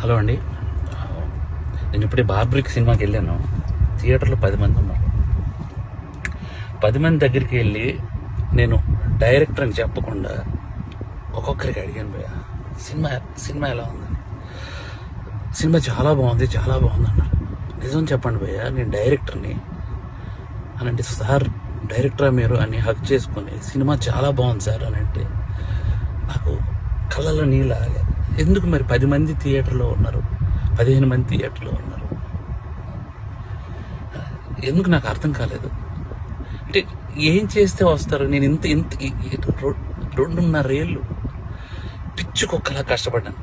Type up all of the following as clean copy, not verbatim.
Hello అండి. నేను ఇప్పుడే బార్బ్రిక్ సినిమాకి వెళ్ళాను. థియేటర్లో 10 మంది ఉన్నారు. 10 మంది దగ్గరికి వెళ్ళి నేను డైరెక్టర్ అని చెప్పకుండా ఒక్కొక్కరికి అడిగాను భయ్య, సినిమా ఎలా ఉందని. సినిమా చాలా బాగుంది అన్నారు. నిజం చెప్పండి భయ్య, నేను డైరెక్టర్ని అని అంటే, సార్ డైరెక్టరా మీరు అని హక్ చేసుకొని సినిమా చాలా బాగుంది సార్ అని అంటే నాకు కళ్ళలో నీళ్ళు ఆగాలి. ఎందుకు మరి 10 మంది థియేటర్లో ఉన్నారు, 15 మంది థియేటర్లో ఉన్నారు, ఎందుకు నాకు అర్థం కాలేదు. అంటే ఏం చేస్తే వస్తారు? నేను ఇంత 2.5 ఏళ్ళు పిచ్చుకొక్కలా కష్టపడ్డాను.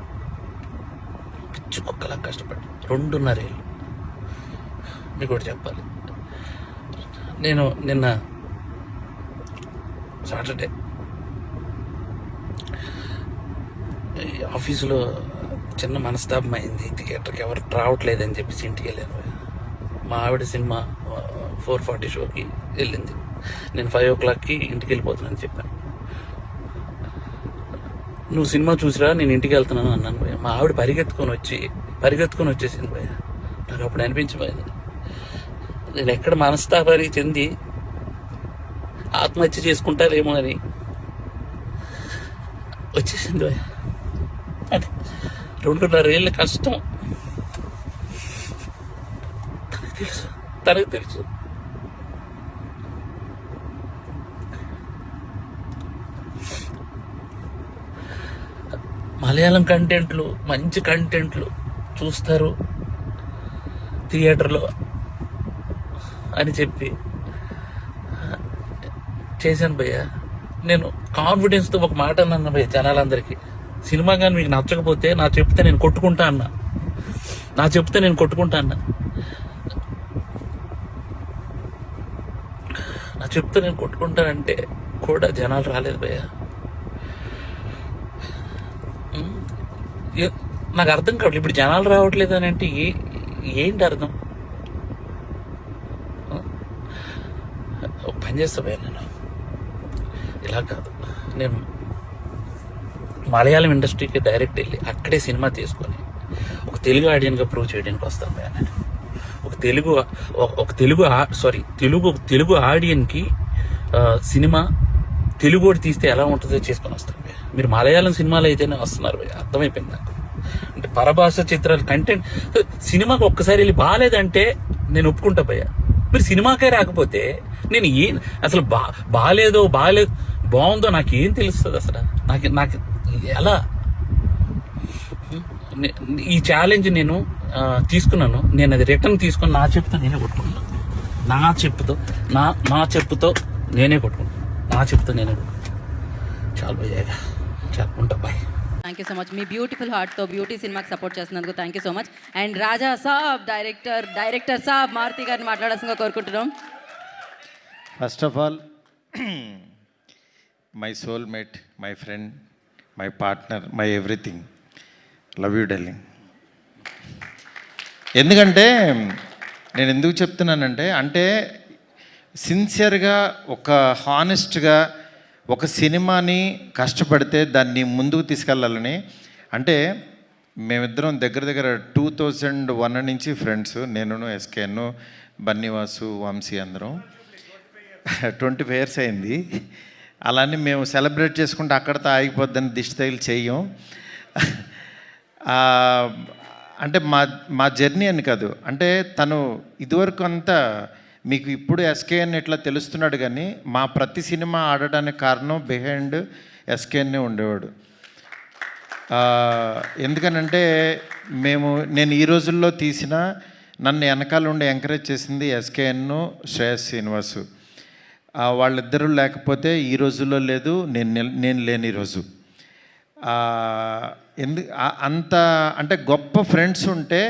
2.5 ఏళ్ళు. మీకు ఒకటి చెప్పాలి, నేను నిన్న సాటర్డే ఆఫీసులో చిన్న మనస్తాపం అయింది. థియేటర్కి ఎవరు రావట్లేదని చెప్పేసి ఇంటికి వెళ్ళాను. మా ఆవిడ సినిమా 4:40 షోకి వెళ్ళింది. నేను 5 o'clockకి ఇంటికి వెళ్ళిపోతున్నానని చెప్పాను. నువ్వు సినిమా చూసిరా, నేను ఇంటికి వెళ్తున్నాను అన్నాను భయ్య. మా ఆవిడ పరిగెత్తుకొని వచ్చేసింది భయ్య. నాకు అప్పుడు అనిపించిపోయింది, నేను ఎక్కడ మనస్తాపానికి చెంది ఆత్మహత్య చేసుకుంటారేమో అని వచ్చేసింది భయ్య. అంటే 2.5 ఏళ్ళ కష్టం తనకు తెలుసు. మలయాళం కంటెంట్లు, మంచి కంటెంట్లు చూస్తారు థియేటర్లో అని చెప్పి చేశాను భయ్య. నేను కాన్ఫిడెన్స్తో ఒక మాట అన్నాను భయ్య జనాలందరికీ, సినిమా కానీ మీకు నచ్చకపోతే నా చెప్తే నేను కొట్టుకుంటా అన్నా. నా చెప్తే నేను కొట్టుకుంటానంటే కూడా జనాలు రాలేదు భయ్య. నాకు అర్థం కావట్లేదు, ఇప్పుడు జనాలు రావట్లేదు అని అంటే ఏంటి అర్థం? ఒక పని చేస్తా భయ్య, నేను ఇలా కాదు, నేను మలయాళం ఇండస్ట్రీకి డైరెక్ట్ వెళ్ళి అక్కడే సినిమా తీసుకొని ఒక తెలుగు ఆడియన్గా ప్రూవ్ చేయడానికి వస్తాను భయ్య. నేను తెలుగు ఆడియన్కి సినిమా తెలుగు తీస్తే ఎలా ఉంటుందో చేసుకొని వస్తాను భయ్య. మీరు మలయాళం సినిమాలు అయితేనే వస్తున్నారు భయ్య, అర్థమైపోయింది నాకు. అంటే పరభాష చిత్రాలు కంటెంట్ సినిమాకి ఒక్కసారి వెళ్ళి బాగాలేదంటే నేను ఒప్పుకుంటా భయ్య. మీరు సినిమాకే రాకపోతే నేను అసలు బాగాలేదు బాగుందో నాకేం తెలుస్తుంది అసలు? నాకు ఎలా? ఈ ఛాలెంజ్ నేను తీసుకున్నాను. నేను అది రిటర్న్ తీసుకొని నా చెప్పుతో నేనే కొట్టుకుంటాను. నా చెప్పుతో నేనే కొట్టుకుంటాను. చాలు భయ్య, చాలా ఉంటా bye. Thank you so much. మీ బ్యూటిఫుల్ హార్ట్తో బ్యూటీ సినిమాకి సపోర్ట్ చేస్తున్నందుకు thank you so much. And Raja Saab director saab Maruthi గారిని మాట్లాడాల్సిందిగా కోరుకుంటున్నాం. First of all, my soulmate, my friend, my partner, my everything, love you darling. ఎందుకంటే నేను ఎందుకు చెప్తున్నానంటే, అంటే సిన్సియర్గా, ఒక హానెస్ట్గా ఒక సినిమాని కష్టపడితే దాన్ని ముందుకు తీసుకెళ్ళాలని. అంటే మేమిద్దరం దగ్గర 2001 నుంచి ఫ్రెండ్స్, నేను, ఎస్కేఎన్, బన్నీవాసు, వంశీ, అందరం 25 years అయింది. అలానే మేము సెలబ్రేట్ చేసుకుంటే అక్కడితో ఆగిపోద్దని దిష్టి తగిలి చెయ్యం. అంటే మా జర్నీ అని కాదు, అంటే తను ఇదివరకు అంతా మీకు ఇప్పుడు ఎస్కేఎన్ ఇట్లా తెలుస్తున్నాడు, కానీ మా ప్రతి సినిమా ఆడడానికి కారణం బిహైండ్ ఎస్కేఎన్నే ఉండేవాడు. ఎందుకనంటే నేను ఈ రోజుల్లో తీసిన, నన్ను వెనకాల ఉండి ఎంకరేజ్ చేసింది ఎస్కేఎన్, శ్రేయస్ శ్రీనివాసు. వాళ్ళిద్దరూ లేకపోతే ఈ రోజుల్లో లేదు, నేను లేని రోజు. అంత అంటే గొప్ప ఫ్రెండ్స్ ఉంటే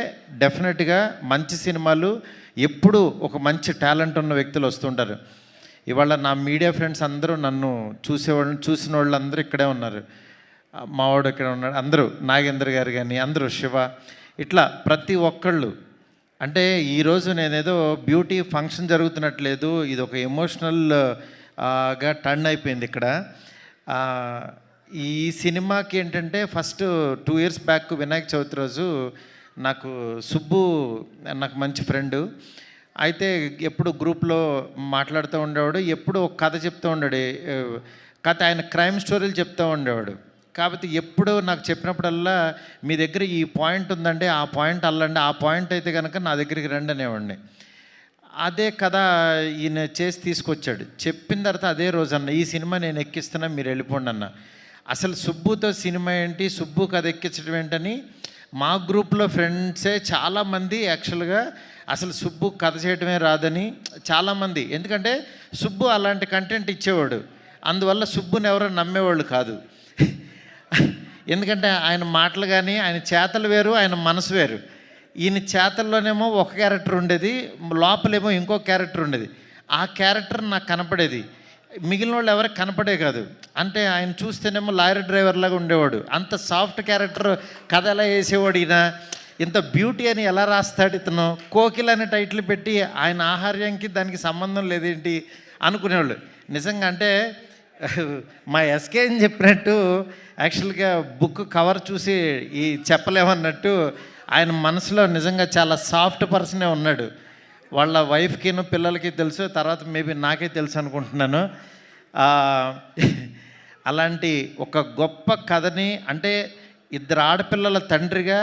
డెఫినెట్గా మంచి సినిమాలు, ఎప్పుడు ఒక మంచి టాలెంట్ ఉన్న వ్యక్తులు వస్తుంటారు. ఇవాళ నా మీడియా ఫ్రెండ్స్ అందరూ నన్ను చూసిన వాళ్ళు అందరూ ఇక్కడే ఉన్నారు. మావాడు ఇక్కడ ఉన్నాడు, అందరూ నాగేంద్ర గారు కానీ అందరూ, శివ, ఇట్లా ప్రతి ఒక్కళ్ళు. అంటే ఈరోజు నేనేదో బ్యూటీ ఫంక్షన్ జరుగుతున్నట్లేదు, ఇది ఒక ఎమోషనల్గా టర్న్ అయిపోయింది ఇక్కడ. ఈ సినిమాకి ఏంటంటే first 2 years back Vinayaka Chavithi రోజు నాకు సుబ్బు నాకు మంచి ఫ్రెండు. అయితే ఎప్పుడు గ్రూప్లో మాట్లాడుతూ ఉండేవాడు, ఎప్పుడు ఒక కథ చెప్తూ ఉండాడు. కథ ఆయన క్రైమ్ స్టోరీలు చెప్తూ ఉండేవాడు. కాబట్టి ఎప్పుడు నాకు చెప్పినప్పుడల్లా మీ దగ్గర ఈ పాయింట్ ఉందంటే ఆ పాయింట్ అల్లండి, ఆ పాయింట్ అయితే కనుక నా దగ్గరికి రండి అనేవాడిని. అదే కథ ఈయన చేసి తీసుకొచ్చాడు. చెప్పిన తర్వాత అదే రోజు అన్న, ఈ సినిమా నేను ఎక్కిస్తున్నా, మీరు వెళ్ళిపోండి అన్న. అసలు సుబ్బుతో సినిమా ఏంటి, సుబ్బు కథ ఎక్కించడం ఏంటని మా గ్రూప్లో ఫ్రెండ్సే చాలామంది యాక్చువల్గా అసలు సుబ్బు కథ చేయడమే రాదని చాలామంది, ఎందుకంటే సుబ్బు అలాంటి కంటెంట్ ఇచ్చేవాడు, అందువల్ల సుబ్బుని ఎవరో నమ్మేవాళ్ళు కాదు. ఎందుకంటే ఆయన మాటలు కానీ ఆయన చేతలు వేరు, ఆయన మనసు వేరు. ఈయన చేతల్లోనేమో ఒక క్యారెక్టర్ ఉండేది, లోపలేమో ఇంకో క్యారెక్టర్ ఉండేది. ఆ క్యారెక్టర్ నాకు కనపడేది, మిగిలిన వాళ్ళు ఎవరికి కనపడే కాదు. అంటే ఆయన చూస్తేనేమో లారీ డ్రైవర్ లాగా ఉండేవాడు, అంత సాఫ్ట్ క్యారెక్టర్ కథ ఎలా వేసేవాడు ఈయన, ఇంత బ్యూటీ అని ఎలా రాస్తాడు ఇతను, కోకిల అనే టైటిల్ పెట్టి ఆయన ఆహార్యానికి దానికి సంబంధం లేదేంటి అనుకునేవాళ్ళు. నిజంగా అంటే మా ఎస్కే అని చెప్పినట్టు యాక్చువల్గా బుక్ కవర్ చూసి ఈ చెప్పలేమన్నట్టు ఆయన మనసులో నిజంగా చాలా సాఫ్ట్ పర్సనే ఉన్నాడు. వాళ్ళ వైఫ్కిను పిల్లలకి తెలుసు, తర్వాత మేబీ నాకే తెలుసు అనుకుంటున్నాను. అలాంటి ఒక గొప్ప కథని, అంటే ఇద్దరు ఆడపిల్లల తండ్రిగా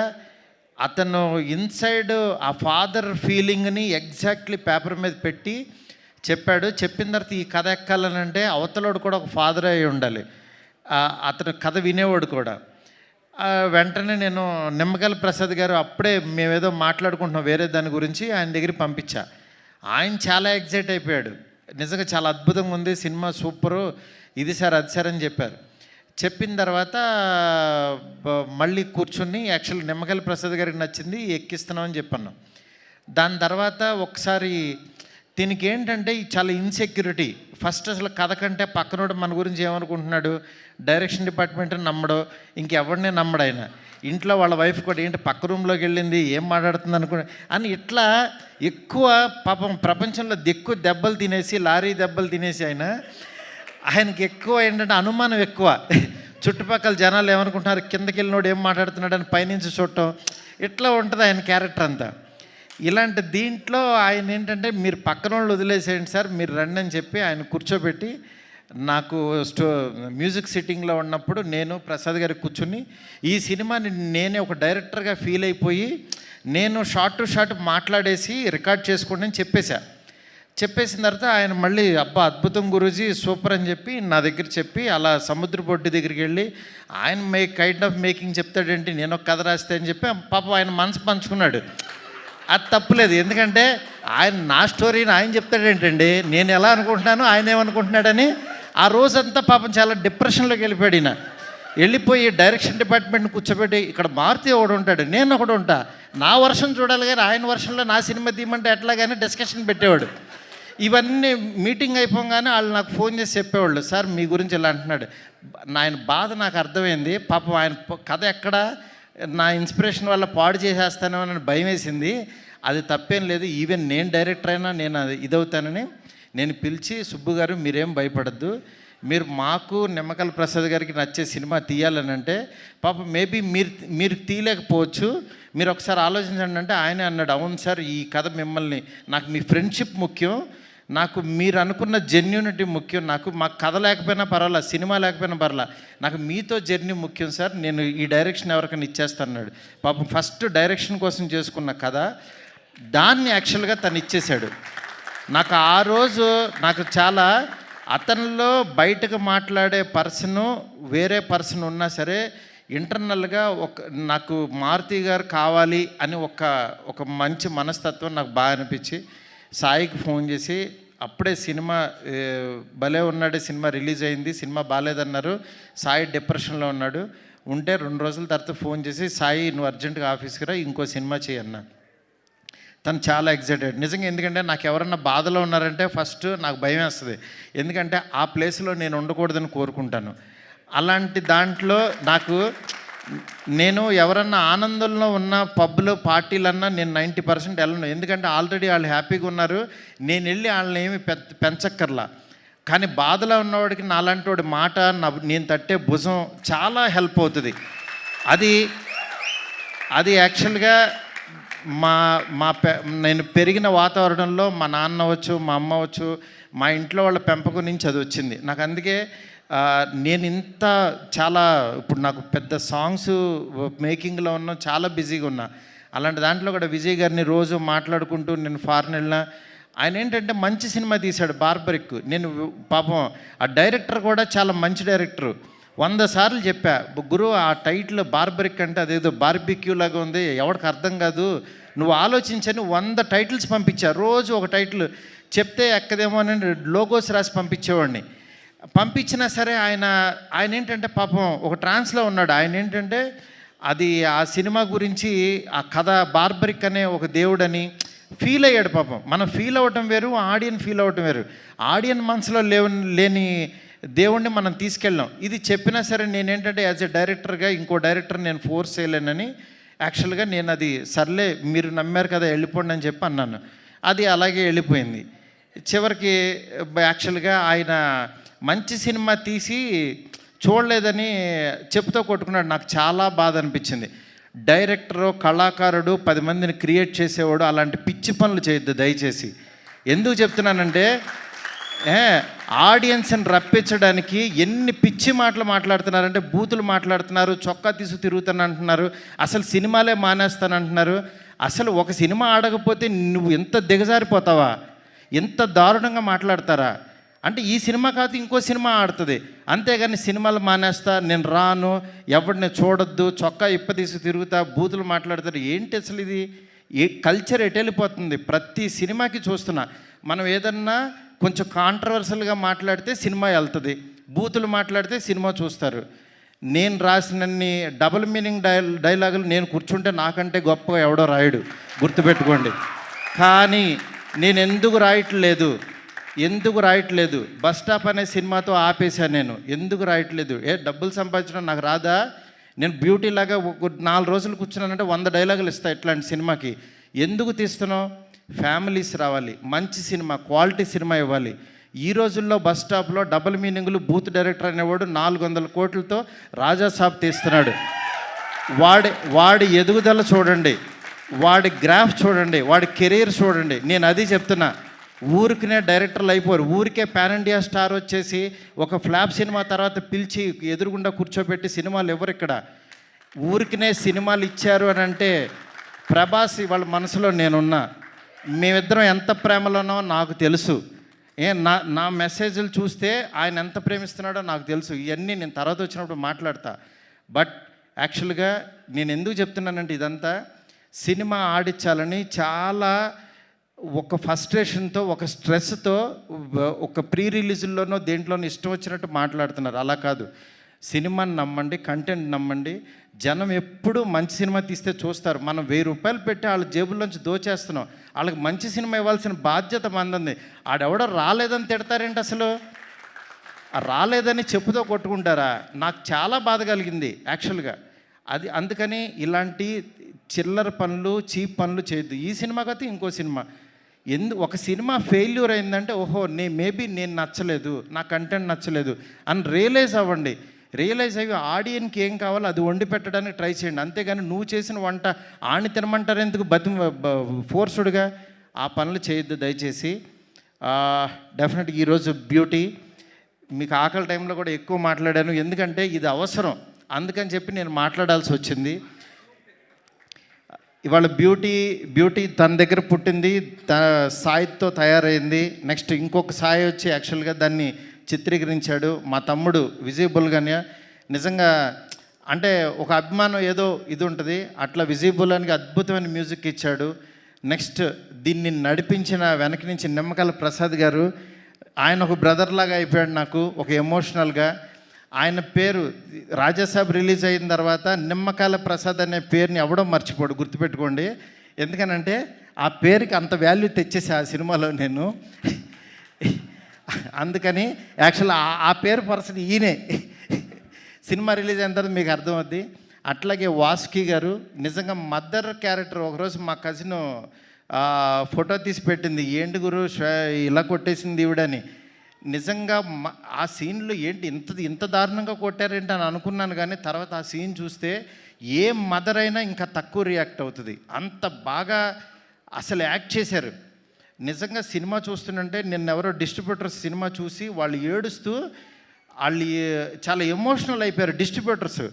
అతను ఇన్సైడ్ ఆ ఫాదర్ ఫీలింగ్ని ఎగ్జాక్ట్లీ పేపర్ మీద పెట్టి చెప్పాడు. చెప్పిన తర్వాత ఈ కథ ఎక్కాలనంటే అవతలోడు కూడా ఒక ఫాదర్ అయి ఉండాలి, అతను కథ వినేవాడు కూడా. వెంటనే నేను నిమ్మగల ప్రసాద్ గారు అప్పుడే మేమేదో మాట్లాడుకుంటున్నాం వేరే దాని గురించి, ఆయన దగ్గరికి పంపించా. ఆయన చాలా ఎగ్జైట్ అయిపోయాడు, నిజంగా చాలా అద్భుతంగా ఉంది సినిమా, సూపరు, ఇది సార్ అది సార్ అని చెప్పారు. చెప్పిన తర్వాత మళ్ళీ కూర్చుని యాక్చువల్ నిమ్మగల ప్రసాద్ గారికి నచ్చింది, ఎక్కిస్తున్నామని చెప్పాను. దాని తర్వాత ఒకసారి దీనికి ఏంటంటే చాలా ఇన్సెక్యూరిటీ. ఫస్ట్ అసలు కథ కంటే పక్కనోడు మన గురించి ఏమనుకుంటున్నాడు, డైరెక్షన్ డిపార్ట్మెంట్ నమ్మడు, ఇంకెవరినే నమ్మడు ఆయన. ఇంట్లో వాళ్ళ వైఫ్ కూడా ఏంటి పక్క రూమ్లోకి వెళ్ళింది, ఏం మాట్లాడుతుంది అనుకున్నా అని ఇట్లా ఎక్కువ పాపం ప్రపంచంలో ఎక్కువ దెబ్బలు తినేసి, లారీ దెబ్బలు తినేసి ఆయనకి ఎక్కువ ఏంటంటే అనుమానం ఎక్కువ. చుట్టుపక్కల జనాలు ఏమనుకుంటున్నారు, కిందకి వెళ్ళినోడు ఏం మాట్లాడుతున్నాడు అని పైనుంచి చూడటం, ఇట్లా ఉంటుంది ఆయన క్యారెక్టర్ అంతా. ఇలాంటి దీంట్లో ఆయన ఏంటంటే మీరు పక్కన వాళ్ళు వదిలేసేయండి సార్, మీరు రండి అని చెప్పి ఆయన కూర్చోబెట్టి, నాకు మ్యూజిక్ సిట్టింగ్లో ఉన్నప్పుడు నేను ప్రసాద్ గారికి కూర్చుని ఈ సినిమాని నేనే ఒక డైరెక్టర్గా ఫీల్ అయిపోయి నేను షార్ట్ టు షార్ట్ మాట్లాడేసి రికార్డ్ చేసుకోండి అని చెప్పేసిన తర్వాత ఆయన మళ్ళీ అబ్బా అద్భుతం గురూజీ సూపర్ అని చెప్పి నా దగ్గర చెప్పి, అలా సముద్ర బొడ్డు దగ్గరికి వెళ్ళి ఆయన కైండ్ ఆఫ్ మేకింగ్ చెప్తాడేంటి, నేను ఒక కథ రాస్తే అని చెప్పి పాపం ఆయన మనసు పంచుకున్నాడు. అది తప్పులేదు, ఎందుకంటే ఆయన నా స్టోరీని ఆయన చెప్తాడేంటండి, నేను ఎలా అనుకుంటున్నాను ఆయన ఏమనుకుంటున్నాడని. ఆ రోజంతా పాపం చాలా డిప్రెషన్లోకి వెళ్ళిపోయాడు ఈయన. వెళ్ళిపోయి డైరెక్షన్ డిపార్ట్మెంట్ని కూర్చోబెట్టి, ఇక్కడ మారుతి ఒకడు ఉంటాడు, నేను ఒకడు ఉంటా, నా వర్షన్ చూడాలి కానీ ఆయన వర్షన్లో నా సినిమా తీయమంటే ఎట్లా కానీ డిస్కషన్ పెట్టేవాడు. ఇవన్నీ మీటింగ్ అయిపోగానే వాళ్ళు నాకు ఫోన్ చేసి చెప్పేవాళ్ళు, సార్ మీ గురించి ఇలా అంటున్నాడు. ఆయన బాధ నాకు అర్థమైంది. పాపం ఆయన కథ ఎక్కడ నా ఇన్స్పిరేషన్ వల్ల పాడు చేసేస్తానో అని భయం వేసింది. అది తప్పేం లేదు, ఈవెన్ నేను డైరెక్టర్ అయినా నేను అది ఇదవుతానని నేను పిలిచి, సుబ్బు గారు మీరేం భయపడద్దు, మీరు మాకు నిమ్మకల ప్రసాద్ గారికి నచ్చే సినిమా తీయాలని అంటే, పాపం మేబీ మీరు తీయలేకపోవచ్చు, మీరు ఒకసారి ఆలోచించండి అంటే ఆయనే అన్నాడు, అవును సార్ ఈ కథ మిమ్మల్ని, నాకు మీ ఫ్రెండ్షిప్ ముఖ్యం, నాకు మీరు అనుకున్న జెన్యూనిటీ ముఖ్యం, నాకు మాకు కథ లేకపోయినా పర్వాలా, సినిమా లేకపోయినా పర్వాలా, నాకు మీతో జర్నీ ముఖ్యం సార్, నేను ఈ డైరెక్షన్ ఎవరికైనా ఇచ్చేస్తాను. పాపం ఫస్ట్ డైరెక్షన్ కోసం చేసుకున్న కథ దాన్ని యాక్చువల్గా తను ఇచ్చేశాడు. నాకు ఆ రోజు నాకు చాలా, అతనిలో బయటకు మాట్లాడే పర్సను వేరే పర్సన్ ఉన్నా సరే ఇంటర్నల్గా నాకు మారుతి గారు కావాలి అని ఒక మంచి మనస్తత్వం నాకు బాగా అనిపించి సాయికి ఫోన్ చేసి, అప్పుడే సినిమా భలే ఉన్నాడు సినిమా రిలీజ్ అయింది, సినిమా బాగాలేదన్నారు, సాయి డిప్రెషన్లో ఉన్నాడు, ఉంటే 2 రోజుల తర్వాత ఫోన్ చేసి, సాయి నువ్వు అర్జెంటుగా ఆఫీస్కి రా, ఇంకో సినిమా చేయన్నా. తను చాలా ఎగ్జైటెడ్ నిజంగా, ఎందుకంటే నాకు ఎవరన్నా బాధలో ఉన్నారంటే ఫస్ట్ నాకు భయం వేస్తుంది, ఎందుకంటే ఆ ప్లేస్లో నేను ఉండకూడదని కోరుకుంటాను. అలాంటి దాంట్లో నాకు, నేను ఎవరన్నా ఆనందంలో ఉన్న పబ్లో పార్టీలన్నా నేను 90% వెళ్ళను, ఎందుకంటే ఆల్రెడీ వాళ్ళు హ్యాపీగా ఉన్నారు, నేను వెళ్ళి వాళ్ళని ఏమి పెంచక్కర్లా. కానీ బాధలో ఉన్నవాడికి నాలాంటి వాడి మాట నేను తట్టే భుజం చాలా హెల్ప్ అవుతుంది. అది యాక్చువల్గా మా మా నేను పెరిగిన వాతావరణంలో మా నాన్న అవ్వచ్చు, మా అమ్మ అవ్వచ్చు, మా ఇంట్లో వాళ్ళ పెంపకం నుంచి అది వచ్చింది నాకు. అందుకే నేను ఇంత చాలా ఇప్పుడు నాకు పెద్ద సాంగ్స్ మేకింగ్లో ఉన్నా, చాలా బిజీగా ఉన్నా. అలాంటి దాంట్లో కూడా విజయ్ గారిని రోజు మాట్లాడుకుంటూ నేను ఫారెన్ వెళ్ళినా, ఆయన ఏంటంటే మంచి సినిమా తీశాడు బార్బరిక్. నేను పాపం ఆ డైరెక్టర్ కూడా చాలా మంచి డైరెక్టరు. 100 సార్లు చెప్పా, గురు ఆ టైటిల్ బార్బరిక్ అంటే అదేదో బార్బిక్యూ లాగా ఉంది, ఎవరికి అర్థం కాదు, నువ్వు ఆలోచించని 100 టైటిల్స్ పంపించా. రోజు ఒక టైటిల్ చెప్తే ఎక్కదేమో అని లోగోస్ రాసి పంపించేవాడిని. పంపించినా సరే ఆయన ఏంటంటే పాపం ఒక ట్రాన్స్లో ఉన్నాడు. ఆయన ఏంటంటే అది ఆ సినిమా గురించి ఆ కథ బార్బరిక్ అనే ఒక దేవుడని ఫీల్ అయ్యాడు పాపం. మనం ఫీల్ అవ్వటం వేరు, ఆడియన్ ఫీల్ అవ్వటం వేరు. ఆడియన్ మనసులో లేని దేవుణ్ణి మనం తీసుకెళ్ళాం. ఇది చెప్పినా సరే నేనేంటంటే యాజ్ ఎ డైరెక్టర్గా ఇంకో డైరెక్టర్ నేను ఫోర్స్ చేయలేనని యాక్చువల్గా నేను అది సర్లే మీరు నమ్మారు కదా వెళ్ళిపోండి అని చెప్పి అన్నాను. అది అలాగే వెళ్ళిపోయింది. చివరికి యాక్చువల్గా ఆయన మంచి సినిమా తీసి చూడలేదని చెప్పుతో కొట్టుకున్నాడు. నాకు చాలా బాధ అనిపించింది. డైరెక్టరు, కళాకారుడు 10 మందిని క్రియేట్ చేసేవాడు అలాంటి పిచ్చి పనులు చేయొద్దు దయచేసి. ఎందుకు చెప్తున్నానంటే ఆడియన్స్ని రప్పించడానికి ఎన్ని పిచ్చి మాటలు మాట్లాడుతున్నారంటే, బూతులు మాట్లాడుతున్నారు, చొక్కా తీసు తిరుగుతాను అంటున్నారు, అసలు సినిమాలే మానేస్తానంటున్నారు. అసలు ఒక సినిమా ఆడకపోతే నువ్వు ఎంత దిగజారిపోతావా, ఎంత దారుణంగా మాట్లాడతారా అంటే ఈ సినిమా కాదు ఇంకో సినిమా ఆడుతుంది, అంతేగాని సినిమాలు మానేస్తా, నేను రాను, ఎవరిని చూడొద్దు, చొక్కా ఇప్పదీసి తిరుగుతా, బూతులు మాట్లాడతారు. ఏంటి అసలు ఇది? ఏ కల్చర్ ఎటు వెళ్ళిపోతుంది? ప్రతి సినిమాకి చూస్తున్నా. మనం ఏదన్నా కొంచెం కాంట్రవర్సల్గా మాట్లాడితే సినిమా వెళ్తుంది, బూతులు మాట్లాడితే సినిమా చూస్తారు. నేను రాసినన్ని డబుల్ మీనింగ్ డైలాగులు నేను కూర్చుంటే నాకంటే గొప్పగా ఎవడో రాయడు, గుర్తుపెట్టుకోండి. కానీ నేను ఎందుకు రాయట్లేదు? బస్ స్టాప్ అనే సినిమాతో ఆపేశాను నేను. ఎందుకు రాయట్లేదు? డబ్బులు సంపాదించడం నాకు రాదా? నేను బ్యూటీ లాగా 4 రోజులు కూర్చున్నానంటే 100 డైలాగులు ఇస్తా ఇట్లాంటి సినిమాకి. ఎందుకు తీస్తున్నావు? ఫ్యామిలీస్ రావాలి, మంచి సినిమా, క్వాలిటీ సినిమా ఇవ్వాలి. ఈ రోజుల్లో బస్ స్టాప్లో డబుల్ మీనింగ్లు, బూత్ డైరెక్టర్ అనేవాడు 400 కోట్లతో రాజాసాబ్ తీస్తున్నాడు. వాడి ఎదుగుదల చూడండి, వాడి గ్రాఫ్ చూడండి, వాడి కెరీర్ చూడండి. నేను అది చెప్తున్నా. ఊరికినే డైరెక్టర్లు అయిపోరు. ఊరికే పాన్ ఇండియా స్టార్ వచ్చేసి ఒక ఫ్లాప్ సినిమా తర్వాత పిలిచి ఎదురుగుండా కూర్చోబెట్టి సినిమాలు ఎవరు ఇక్కడ? ఊరికినే సినిమాలు ఇచ్చారు అని అంటే ప్రభాస్ వాళ్ళ మనసులో నేనున్నా. మేమిద్దరం ఎంత ప్రేమలోనో నాకు తెలుసు. నా మెసేజ్లు చూస్తే ఆయన ఎంత ప్రేమిస్తున్నాడో నాకు తెలుసు. ఇవన్నీ నేను తర్వాత వచ్చినప్పుడు మాట్లాడతా. బట్ యాక్చువల్గా నేను ఎందుకు చెప్తున్నానంటే ఇదంతా సినిమా ఆడించాలని చాలా ఒక ఫ్రస్ట్రేషన్తో, ఒక స్ట్రెస్తో, ఒక ప్రీ రిలీజుల్లోనో దేంట్లోనో ఇష్టం వచ్చినట్టు మాట్లాడుతున్నారు. అలా కాదు. సినిమాని నమ్మండి, కంటెంట్ నమ్మండి. జనం ఎప్పుడు మంచి సినిమా తీస్తే చూస్తారు. మనం 1000 రూపాయలు పెట్టి వాళ్ళ జేబుల్లోంచి దోచేస్తున్నాం. వాళ్ళకి మంచి సినిమా ఇవ్వాల్సిన బాధ్యత మంది. ఆడెవడో రాలేదని తిడతారేంటి అసలు? రాలేదని చెప్పుతో కొట్టుకుంటారా? నాకు చాలా బాధ కలిగింది యాక్చువల్గా. అందుకని ఇలాంటి చిల్లర పనులు, చీప్ పనులు చేయొద్దు. ఈ సినిమా కాదు ఇంకో సినిమా. ఒక సినిమా ఫెయిల్యూర్ అయిందంటే ఓహో మేబీ నేను నచ్చలేదు, నా కంటెంట్ నచ్చలేదు అని రియలైజ్ అవ్వండి. రియలైజ్ అయ్యి ఆడియన్కి ఏం కావాలో అది వండి పెట్టడానికి ట్రై చేయండి. అంతేగాని నువ్వు చేసిన వంట ఆని తినమంటారు ఎందుకు ఫోర్స్డ్గా? ఆ పనులు చేయొద్దు దయచేసి. డెఫినెట్గా ఈరోజు బ్యూటీ మీకు ఆకలి టైంలో కూడా ఎక్కువ మాట్లాడాను, ఎందుకంటే ఇది అవసరం, అందుకని చెప్పి నేను మాట్లాడాల్సి వచ్చింది. ఇవాళ బ్యూటీ తన దగ్గర పుట్టింది, సాయితో తయారైంది. నెక్స్ట్ ఇంకొక సాయి వచ్చి యాక్చువల్గా దాన్ని చిత్రీకరించాడు మా తమ్ముడు విజయబుల్గానే. నిజంగా అంటే ఒక అభిమానం ఏదో ఇది ఉంటుంది, అట్లా విజయబుల్గానికి అద్భుతమైన మ్యూజిక్ ఇచ్చాడు. నెక్స్ట్ దీన్ని నడిపించిన వెనక నుంచి నిమ్మకాయల ప్రసాద్ గారు, ఆయన ఒక బ్రదర్ లాగా అయిపోయాడు నాకు, ఒక ఎమోషనల్గా. ఆయన పేరు రాజాసాబ్ రిలీజ్ అయిన తర్వాత నిమ్మకాయల ప్రసాద్ అనే పేరుని ఎవడో మర్చిపోడు, గుర్తుపెట్టుకోండి. ఎందుకనంటే ఆ పేరుకి అంత వాల్యూ తెచ్చేసా ఆ సినిమాలో నేను. అందుకని యాక్చువల్ ఆ పేరు పర్సన్ ఈయనే. సినిమా రిలీజ్ అయిన తర్వాత మీకు అర్థమవుద్ది. అట్లాగే వాసుకి గారు నిజంగా మదర్ క్యారెక్టర్. ఒకరోజు మా కజిన్ ఫోటో తీసి పెట్టింది, ఏంటి గురు ఇలా కొట్టేసింది ఈవిడని. నిజంగా ఆ సీన్లో ఏంటి ఇంత దారుణంగా కొట్టారేంటి అని అనుకున్నాను, కానీ తర్వాత ఆ సీన్ చూస్తే ఏ మదర్ అయినా ఇంకా తక్కువ రియాక్ట్ అవుతుంది, అంత బాగా అసలు యాక్ట్ చేశారు. నిజంగా సినిమా చూస్తుంటే నిన్నెవరో డిస్ట్రిబ్యూటర్స్ సినిమా చూసి వాళ్ళు ఏడుస్తూ వాళ్ళు చాలా ఎమోషనల్ అయిపోయారు డిస్ట్రిబ్యూటర్స్.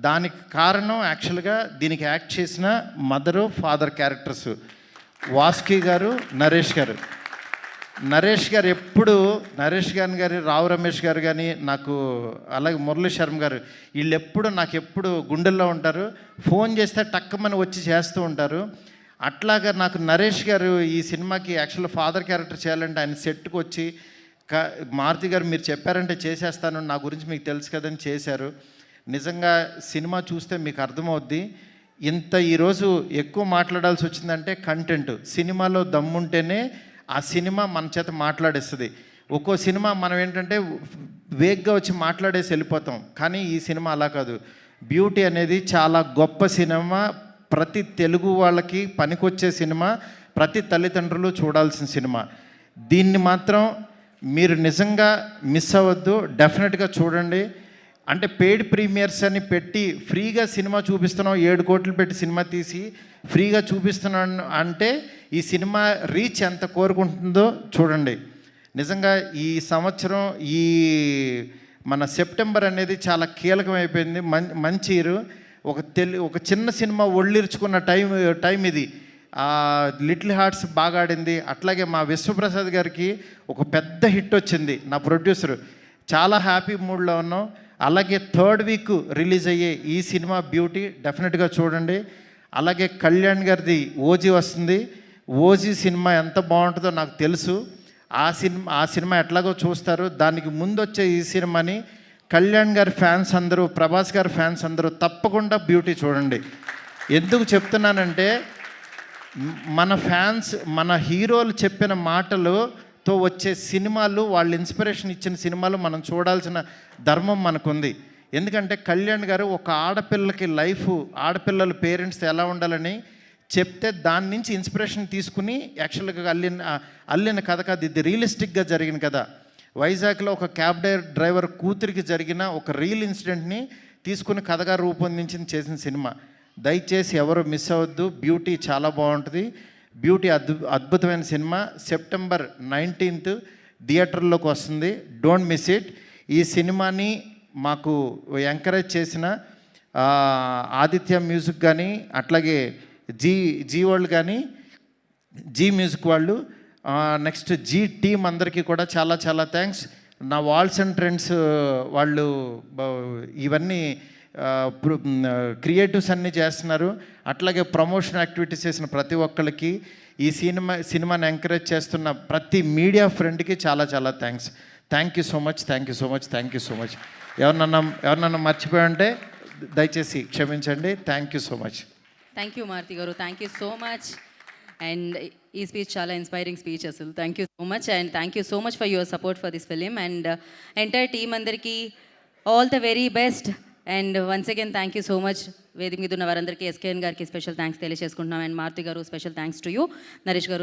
దానికి కారణం యాక్చువల్గా దీనికి యాక్ట్ చేసిన మదరు ఫాదర్ క్యారెక్టర్స్ వాసుకి గారు, నరేష్ గారు. నరేష్ గారు ఎప్పుడు గారు రావు రమేష్ గారు కానీ నాకు, అలాగే మురళీ శర్మ గారు, వీళ్ళు ఎప్పుడు నాకు ఎప్పుడు గుండెల్లో ఉంటారు. ఫోన్ చేస్తే టక్కమని వచ్చి చేస్తూ ఉంటారు. అట్లాగా నాకు నరేష్ గారు ఈ సినిమాకి యాక్చువల్ ఫాదర్ క్యారెక్టర్ చేయాలంటే ఆయన సెట్కి వచ్చి మారుతి గారు మీరు చెప్పారంటే చేసేస్తాను, నా గురించి మీకు తెలుసు కదని చేశారు. నిజంగా సినిమా చూస్తే మీకు అర్థమవుద్ది. ఈరోజు ఎక్కువ మాట్లాడాల్సి వచ్చిందంటే కంటెంట్. సినిమాలో దమ్ముంటేనే ఆ సినిమా మన చేత మాట్లాడేస్తుంది. ఒక్కో సినిమా మనం ఏంటంటే వేగ్గా వచ్చి మాట్లాడేసి వెళ్ళిపోతాం, కానీ ఈ సినిమా అలా కాదు. బ్యూటీ అనేది చాలా గొప్ప సినిమా, ప్రతి తెలుగు వాళ్ళకి పనికొచ్చే సినిమా, ప్రతి తల్లిదండ్రులు చూడాల్సిన సినిమా. దీన్ని మాత్రం మీరు నిజంగా మిస్ అవ్వద్దు, డెఫినెట్గా చూడండి. అంటే పెయిడ్ ప్రీమియర్స్ అని పెట్టి ఫ్రీగా సినిమా చూపిస్తున్నాం, 7 కోట్లు పెట్టి సినిమా తీసి ఫ్రీగా చూపిస్తున్నాను అంటే ఈ సినిమా రీచ్ ఎంత కోరుకుంటుందో చూడండి. నిజంగా ఈ సంవత్సరం ఈ మన సెప్టెంబర్ అనేది చాలా కీలకమైపోయింది, మంచి ఇయర్. ఒక చిన్న సినిమా ఒళ్ళిర్చుకున్న టైం ఇది. లిటిల్ హార్ట్స్ బాగా ఆడింది. అట్లాగే మా విశ్వప్రసాద్ గారికి ఒక పెద్ద హిట్ వచ్చింది, నా ప్రొడ్యూసరు. చాలా హ్యాపీ మూడ్లో ఉన్నాం. అలాగే 3rd వీక్ రిలీజ్ అయ్యే ఈ సినిమా బ్యూటీ డెఫినెట్గా చూడండి. అలాగే కళ్యాణ్ గారిది ఓజీ వస్తుంది. ఓజీ సినిమా ఎంత బాగుంటుందో నాకు తెలుసు. ఆ సినిమా ఎట్లాగో చూస్తారు. దానికి ముందు వచ్చే ఈ సినిమాని కళ్యాణ్ గారి ఫ్యాన్స్ అందరూ, ప్రభాస్ గారి ఫ్యాన్స్ అందరూ తప్పకుండా బ్యూటీ చూడండి. ఎందుకు చెప్తున్నానంటే మన ఫ్యాన్స్, మన హీరోలు చెప్పిన మాటలతో వచ్చే సినిమాలు, వాళ్ళు ఇన్స్పిరేషన్ ఇచ్చిన సినిమాలు మనం చూడాల్సిన ధర్మం మనకుంది. ఎందుకంటే కళ్యాణ్ గారు ఒక ఆడపిల్లకి ఆడపిల్లల పేరెంట్స్ ఎలా ఉండాలని చెప్తే దాని నుంచి ఇన్స్పిరేషన్ తీసుకుని యాక్చువల్గా అల్లిన కథ కాదు, ఇది రియలిస్టిక్గా జరిగిన కథ. వైజాగ్లో ఒక క్యాబ్ డ్రైవర్ కూతురికి జరిగిన ఒక రియల్ ఇన్సిడెంట్ని తీసుకుని కథగా రూపొందించి చేసిన సినిమా. దయచేసి ఎవరు మిస్ అవ్వద్దు, బ్యూటీ చాలా బాగుంటుంది. బ్యూటీ అద్భుతమైన సినిమా. సెప్టెంబర్ 19th థియేటర్లోకి వస్తుంది, డోంట్ మిస్ ఇట్. ఈ సినిమాని మాకు ఎంకరేజ్ చేసిన ఆదిత్య మ్యూజిక్ కానీ, అట్లాగే జీ వరల్డ్ కానీ, జీ మ్యూజిక్ వాళ్ళు, నెక్స్ట్ జీ టీమ్ అందరికీ కూడా చాలా చాలా థ్యాంక్స్. నా వాల్స్ అండ్ ట్రెండ్స్ వాళ్ళు ఇవన్నీ క్రియేటివ్స్ అన్నీ చేస్తున్నారు. అట్లాగే ప్రమోషన్ యాక్టివిటీస్ చేసిన ప్రతి ఒక్కరికి, ఈ సినిమాని ఎంకరేజ్ చేస్తున్న ప్రతి మీడియా ఫ్రెండ్కి చాలా చాలా thanks. Thank you so much. ఎవరినన్నా మర్చిపోయి ఉంటే దయచేసి క్షమించండి. Thank you so much. Thank you Maruthi గారు, thank you so much. And ఈ స్పీచ్ చాలా ఇన్స్పైరింగ్ స్పీచ్ అసలు. Thank you so much and thank you so much for your support for this film. And entire team అందరికీ all the very best. And once again thank you so much. వేదిక మీద ఉన్న వారందరికీ, ఎస్కేఎన్ గారికి special thanks తెలియజేసుకుంటున్నాం. And Maruti గారు special thanks to you. Naresh గారు